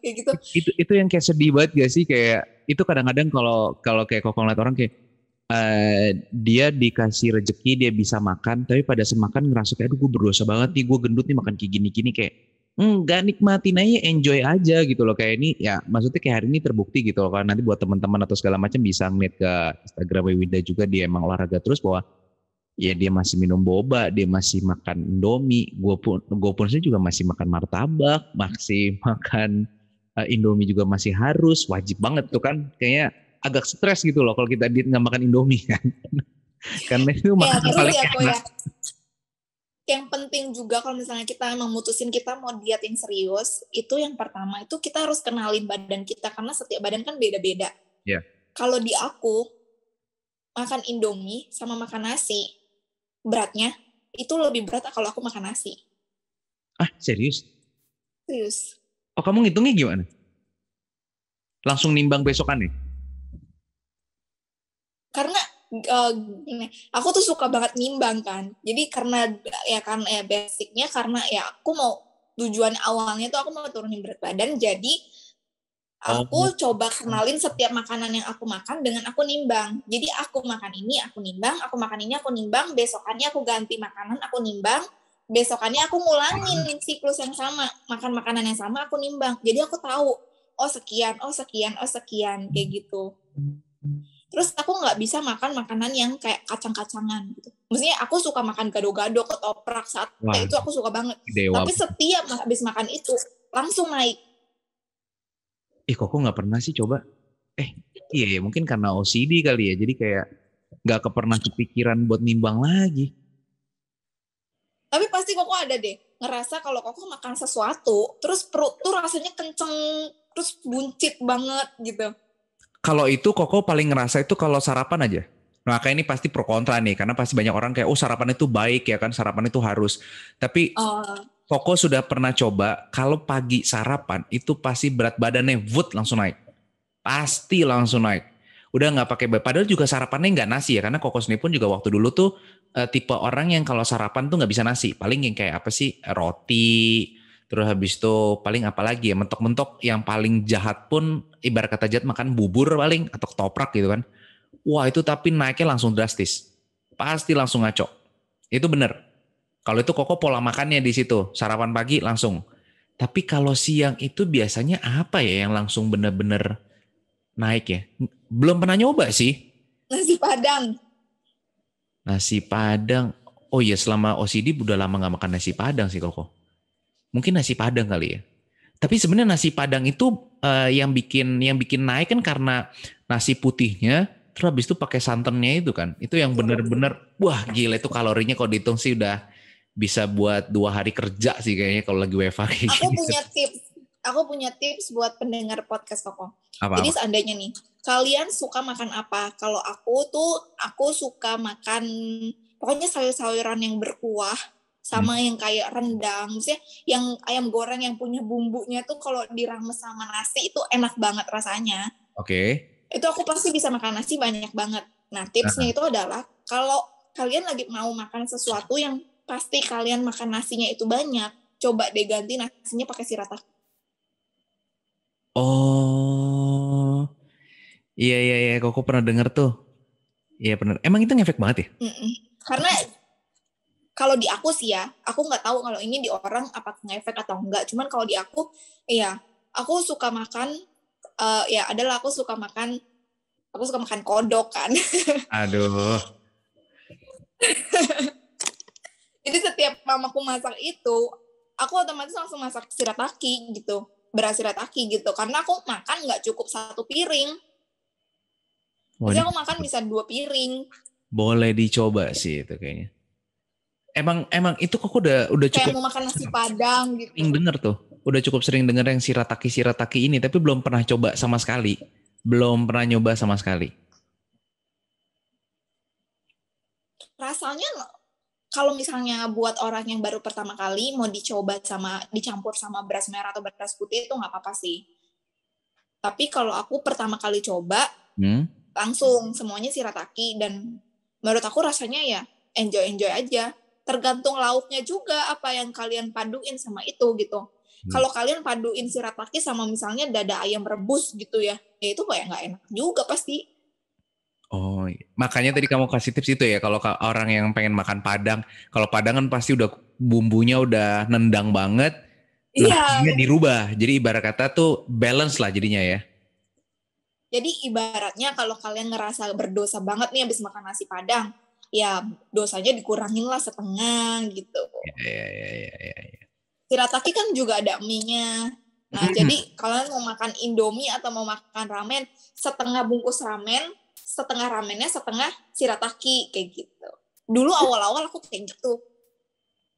kayak gitu. Itu yang kayak sedih banget gak sih, kayak itu kadang-kadang kalau kayak Koko ngeliat orang kayak dia dikasih rezeki dia bisa makan tapi pada semakan ngerasa kayak aduh gue berdosa banget nih, gue gendut nih makan kayak gini-gini, kayak nggak nikmatin aja, enjoy aja gitu loh. Kayak ini ya maksudnya kayak hari ini terbukti gitu loh, kan nanti buat teman-teman atau segala macam bisa ngeliat ke Instagram Winda juga, dia emang olahraga terus bahwa ya dia masih minum boba, dia masih makan Indomie, gue pun sih juga masih makan martabak, masih makan Indomie juga masih harus, wajib banget tuh kan. Kayaknya agak stres gitu loh kalau kita nggak makan Indomie kan. Karena itu makanan paling enak. Yang penting juga kalau misalnya kita memutusin kita mau diet yang serius, itu yang pertama itu kita harus kenalin badan kita karena setiap badan kan beda-beda. Yeah. Kalau di aku makan Indomie sama makan nasi, beratnya itu lebih berat kalau aku makan nasi. Ah, serius? Serius. Oh, kamu ngitungnya gimana? Langsung nimbang besokan nih? Karena aku tuh suka banget nimbang kan. Jadi karena basicnya karena ya aku mau tujuan awalnya tuh aku mau turunin berat badan. Jadi aku coba kenalin setiap makanan yang aku makan dengan aku nimbang. Jadi aku makan ini, aku nimbang, aku makan ini, aku nimbang, besokannya aku ganti makanan, aku nimbang, besokannya aku ngulangin siklus yang sama, makan makanan yang sama, aku nimbang. Jadi aku tahu, oh sekian, kayak gitu. Terus aku nggak bisa makan makanan yang kayak kacang-kacangan gitu. Maksudnya aku suka makan gado-gado, ketoprak, sate, itu aku suka banget. Tapi setiap habis makan itu, langsung naik. Koko nggak pernah sih coba. Iya mungkin karena OCD kali ya, jadi kayak nggak pernah kepikiran buat nimbang lagi. Tapi pasti Koko ada deh ngerasa kalau Koko makan sesuatu, terus perut tuh rasanya kenceng, terus buncit banget gitu. Kalau itu Koko paling ngerasa itu kalau sarapan aja. Maka ini pasti pro kontra nih, karena pasti banyak orang kayak sarapan itu baik ya kan, sarapan itu harus. Tapi Koko sudah pernah coba kalau pagi sarapan itu pasti berat badannya langsung naik. Pasti langsung naik. Udah nggak pakai, padahal juga sarapannya nggak nasi ya, karena Koko sendiri pun juga waktu dulu tuh tipe orang yang kalau sarapan tuh nggak bisa nasi, paling yang kayak apa sih, roti, terus habis itu paling apa lagi ya, mentok-mentok yang paling jahat pun ibarat kata jahat makan bubur paling atau ketoprak gitu kan. Wah itu tapi naiknya langsung drastis, pasti langsung ngaco. Itu bener. Kalau itu Koko pola makannya di situ, sarapan pagi langsung. Tapi kalau siang itu biasanya apa ya yang langsung bener-bener naik ya? Belum pernah nyoba sih. Nasi Padang. Nasi Padang. Oh iya, selama OCD udah lama gak makan nasi Padang sih Koko. Mungkin nasi Padang kali ya. Tapi sebenarnya nasi Padang itu yang bikin naik kan karena nasi putihnya, terus habis itu pakai santannya itu kan. Itu yang bener-bener wah gila, itu kalorinya kalau dihitung sih udah bisa buat 2 hari kerja sih kayaknya kalau lagi WFH kayak gini. Aku punya tips buat pendengar podcast Koko. Apa-apa? Jadi seandainya nih, kalian suka makan apa? Kalau aku suka makan pokoknya sayur-sayuran yang berkuah sama yang kayak rendang, maksudnya yang ayam goreng yang punya bumbunya tuh kalau dirames sama nasi itu enak banget rasanya. Oke. Itu aku pasti bisa makan nasi banyak banget. Nah, tipsnya itu adalah kalau kalian lagi mau makan sesuatu yang pasti kalian makan nasinya itu banyak, coba deh ganti nasinya pakai shirataki. Oh, iya, kok pernah denger tuh. Iya benar. Emang itu ngefek banget ya? Karena kalau di aku sih ya, aku nggak tahu kalau ini di orang apa ngefek atau enggak. Cuman kalau di aku, iya, aku suka makan, ya adalah aku suka makan kodok kan. Aduh. Jadi setiap mamaku masak itu, aku otomatis langsung masak shirataki gitu, beras shirataki gitu. Karena aku makan nggak cukup 1 piring. Jadi aku makan bisa 2 piring. Boleh dicoba sih itu kayaknya. Emang itu kok udah cukup. Kayak mau makan nasi padang gitu. Sering denger tuh, udah cukup sering denger yang shirataki ini, tapi belum pernah coba sama sekali. Belum pernah nyoba sama sekali. Rasanya kalau misalnya buat orang yang baru pertama kali mau dicampur sama beras merah atau beras putih itu nggak apa-apa sih. Tapi kalau aku pertama kali coba, langsung semuanya shirataki dan menurut aku rasanya ya enjoy aja. Tergantung lauknya juga apa yang kalian paduin sama itu gitu. Kalau kalian paduin shirataki sama misalnya dada ayam rebus gitu ya itu kayak nggak enak juga pasti. Oh, makanya tadi kamu kasih tips itu ya, kalau orang yang pengen makan Padang, kalau Padang kan pasti udah bumbunya udah nendang banget, nasinya dirubah, jadi ibarat kata tuh balance lah jadinya ya. Jadi ibaratnya kalau kalian ngerasa berdosa banget nih habis makan nasi Padang, ya dosanya dikurangin lah setengah gitu. Iya. Shirataki kan juga ada mie-nya. Nah, jadi kalian mau makan Indomie atau mau makan ramen, setengah bungkus ramen, setengah ramennya setengah shirataki kayak gitu. Dulu awal-awal aku kayak gitu.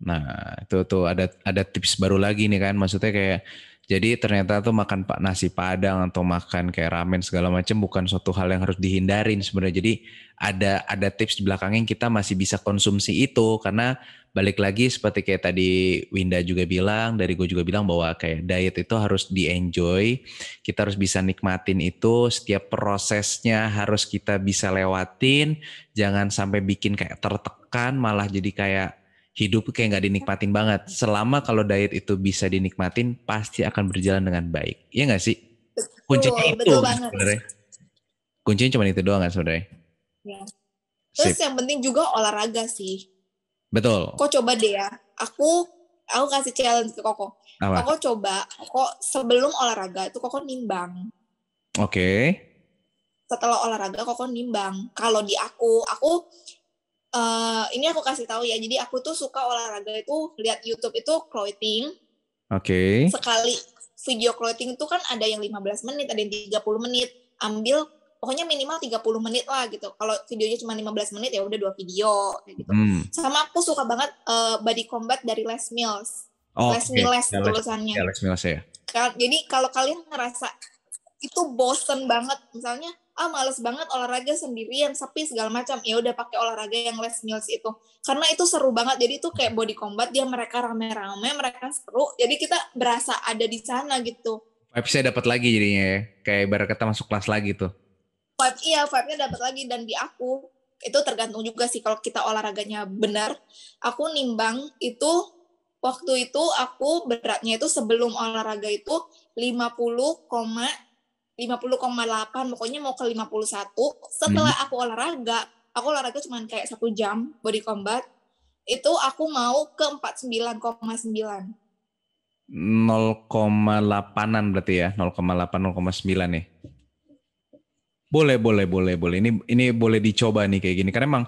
Nah, itu tuh ada tips baru lagi nih kan, maksudnya kayak jadi ternyata tuh makan nasi Padang atau makan kayak ramen segala macam bukan suatu hal yang harus dihindarin sebenarnya. Jadi ada tips di belakangnya yang kita masih bisa konsumsi itu karena balik lagi seperti kayak tadi Winda juga bilang, dari gue juga bilang bahwa kayak diet itu harus di-enjoy. Kita harus bisa nikmatin itu, setiap prosesnya harus kita bisa lewatin, jangan sampai bikin kayak tertekan malah jadi kayak hidup kayak nggak dinikmatin banget. Selama kalau diet itu bisa dinikmatin, pasti akan berjalan dengan baik. Iya nggak sih? Kuncinya itu sebenarnya. Kuncinya cuma itu doang kan sebenarnya. Ya. Terus yang penting juga olahraga sih. Betul. Kok coba deh ya. Aku kasih challenge ke Koko. Koko coba, sebelum olahraga itu Koko nimbang. Oke. Setelah olahraga Koko nimbang. Kalau di aku ini aku kasih tahu ya. Jadi aku tuh suka olahraga itu lihat YouTube itu clothing. Oke. Sekali video clothing itu kan ada yang 15 menit, ada yang 30 menit. Ambil pokoknya minimal 30 menit lah gitu. Kalau videonya cuma 15 menit ya udah 2 video kayak gitu. Sama aku suka banget Body Combat dari Les Mills. Les Mills tulisannya. Les Mills ya. Jadi kalau kalian ngerasa itu bosen banget misalnya males banget olahraga sendirian sepi segala macam, ya udah pakai olahraga yang Les Mills itu karena itu seru banget. Jadi itu kayak Body Combat, dia mereka rame-rame, mereka seru, jadi kita berasa ada di sana gitu. Vibes-nya dapat lagi jadinya ya, kayak ibarat kata masuk kelas lagi tuh. Vibe-nya dapat lagi. Dan di aku itu tergantung juga sih kalau kita olahraganya benar. Aku nimbang itu waktu itu aku beratnya itu sebelum olahraga itu 50,8, pokoknya mau ke 51. Setelah aku olahraga cuma kayak 1 jam Body Combat, itu aku mau ke 49,9. 0,8an berarti ya, 0,8 0,9 nih. Boleh. Ini boleh dicoba nih kayak gini. Karena emang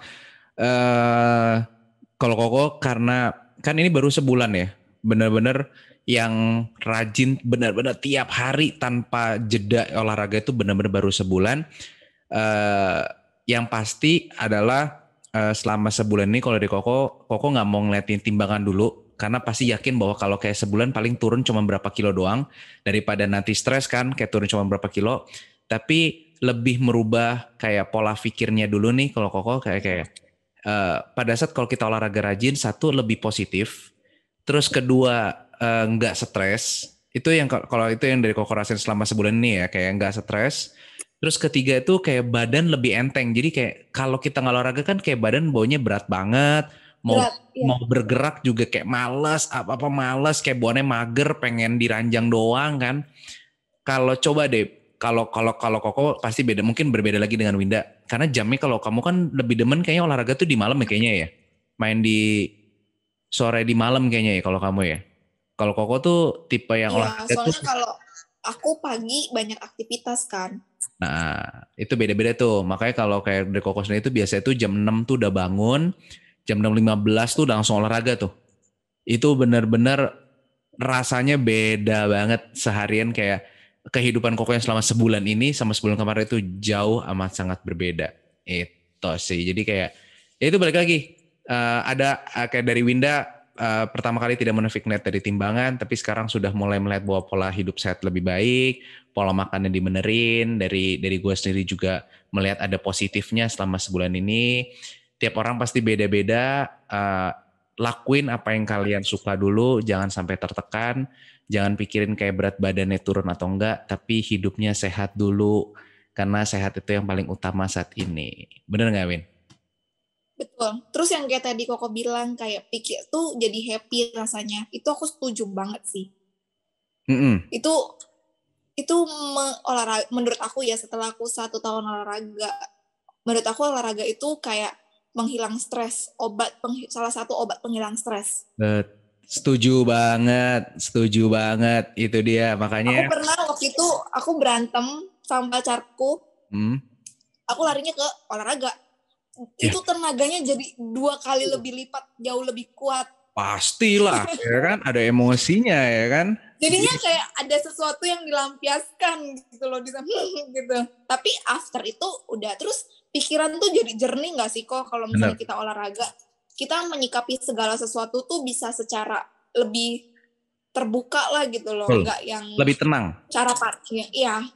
kalau Koko karena kan ini baru sebulan ya, benar-benar yang rajin benar-benar tiap hari tanpa jeda olahraga itu benar-benar baru sebulan. Yang pasti adalah selama sebulan ini kalau di Koko nggak mau ngeliatin timbangan dulu, karena pasti yakin bahwa kalau kayak sebulan paling turun cuma berapa kilo doang, daripada nanti stres kan kayak turun cuma berapa kilo. Tapi lebih merubah kayak pola pikirnya dulu nih kalau Koko kayak pada saat kalau kita olahraga rajin, satu lebih positif, terus kedua nggak stres. Itu yang kalau itu yang dari Koko rasain selama sebulan ini ya, kayak nggak stres. Terus ketiga itu kayak badan lebih enteng. Jadi kayak kalau kita nggak olahraga kan kayak badan baunya berat banget. Mau Berat, ya. mau bergerak juga kayak males, apa-apa males, kayak bawaannya mager, pengen diranjang doang kan. Kalau coba deh, kalau Koko pasti beda, mungkin berbeda lagi dengan Winda. Karena jamnya kalau kamu kan lebih demen kayaknya olahraga tuh di malam ya kayaknya ya. Main di sore di malam kayaknya ya kalau kamu ya. Kalau Koko tuh tipe yang Iya, olahraga tuh. soalnya kalau aku pagi banyak aktivitas kan. Nah, itu beda-beda tuh. Makanya kalau kayak dari Koko sendiri itu biasanya tuh jam 6 tuh udah bangun, jam 6.15 tuh udah langsung olahraga tuh. Itu benar-benar rasanya beda banget seharian kayak kehidupan Koko yang selama sebulan ini sama sebulan kemarin itu jauh amat sangat berbeda. Itu sih. Jadi kayak ya itu balik lagi. Ada kayak dari Winda pertama kali tidak menafik net dari timbangan, tapi sekarang sudah mulai melihat bahwa pola hidup sehat lebih baik, pola makannya dibenerin. Dari gue sendiri juga melihat ada positifnya selama sebulan ini. Tiap orang pasti beda-beda. Lakuin apa yang kalian suka dulu, jangan sampai tertekan, jangan pikirin kayak berat badannya turun atau enggak, tapi hidupnya sehat dulu, karena sehat itu yang paling utama saat ini. Bener nggak, Win? Betul. Terus yang kayak tadi Koko bilang, kayak pikir tuh jadi happy rasanya. Itu aku setuju banget sih. Itu olahraga, menurut aku ya, setelah aku 1 tahun olahraga, menurut aku olahraga itu kayak menghilang stres, salah satu obat penghilang stres. Setuju banget, setuju banget. Itu dia, makanya. Aku pernah waktu itu aku berantem sama pacarku, aku larinya ke olahraga. Itu tenaganya jadi 2 kali lebih lipat, jauh lebih kuat. Pastilah, ya kan? Ada emosinya, ya kan? Jadinya kayak ada sesuatu yang dilampiaskan gitu loh di sana gitu. Tapi after itu udah, terus pikiran tuh jadi jernih nggak sih kok kalau misalnya kita olahraga, kita menyikapi segala sesuatu tuh bisa secara lebih terbuka lah gitu loh, nggak yang lebih tenang. Cara parkirnya, iya.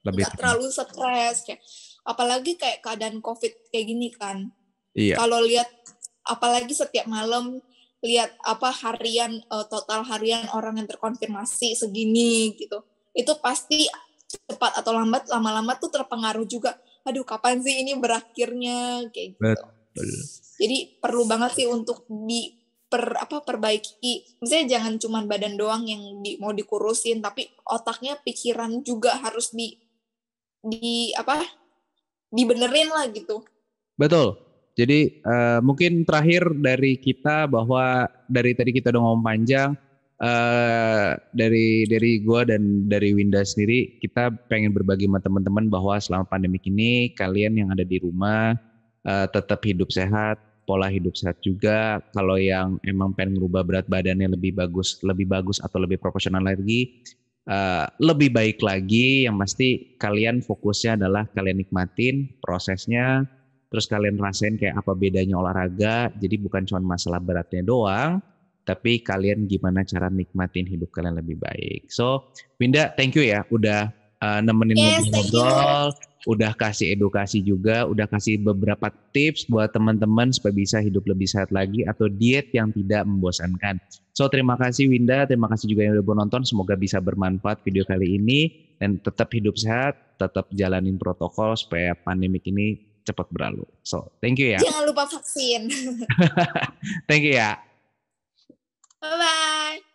Lebih nggak terlalu stres kayak, apalagi kayak keadaan COVID kayak gini kan. Iya. Kalau lihat, apalagi setiap malam lihat total harian orang yang terkonfirmasi segini gitu, itu pasti cepat atau lambat, lama-lama tuh terpengaruh juga. Aduh, kapan sih ini berakhirnya kayak gitu. Betul. Jadi perlu banget sih untuk perbaiki. Misalnya jangan cuma badan doang yang mau dikurusin, tapi otaknya, pikiran juga harus dibenerin lah gitu. Betul. Jadi mungkin terakhir dari kita, bahwa dari tadi kita udah ngomong panjang, dari gue dan dari Winda sendiri, kita pengen berbagi sama teman-teman bahwa selama pandemik ini kalian yang ada di rumah tetap hidup sehat, pola hidup sehat juga. Kalau yang emang pengen merubah berat badannya lebih bagus atau lebih proporsional lagi, lebih baik lagi, yang pasti kalian fokusnya adalah kalian nikmatin prosesnya. Terus kalian rasain kayak apa bedanya olahraga. Jadi bukan cuma masalah beratnya doang, tapi kalian gimana cara nikmatin hidup kalian lebih baik. So, Winda, thank you ya udah nemenin ngobrol, udah kasih edukasi juga, udah kasih beberapa tips buat teman-teman supaya bisa hidup lebih sehat lagi atau diet yang tidak membosankan. So, terima kasih Winda, terima kasih juga yang udah menonton. Semoga bisa bermanfaat video kali ini, dan tetap hidup sehat, tetap jalanin protokol supaya pandemik ini cepat berlalu. So, thank you ya. Jangan lupa vaksin. Thank you ya. Bye-bye.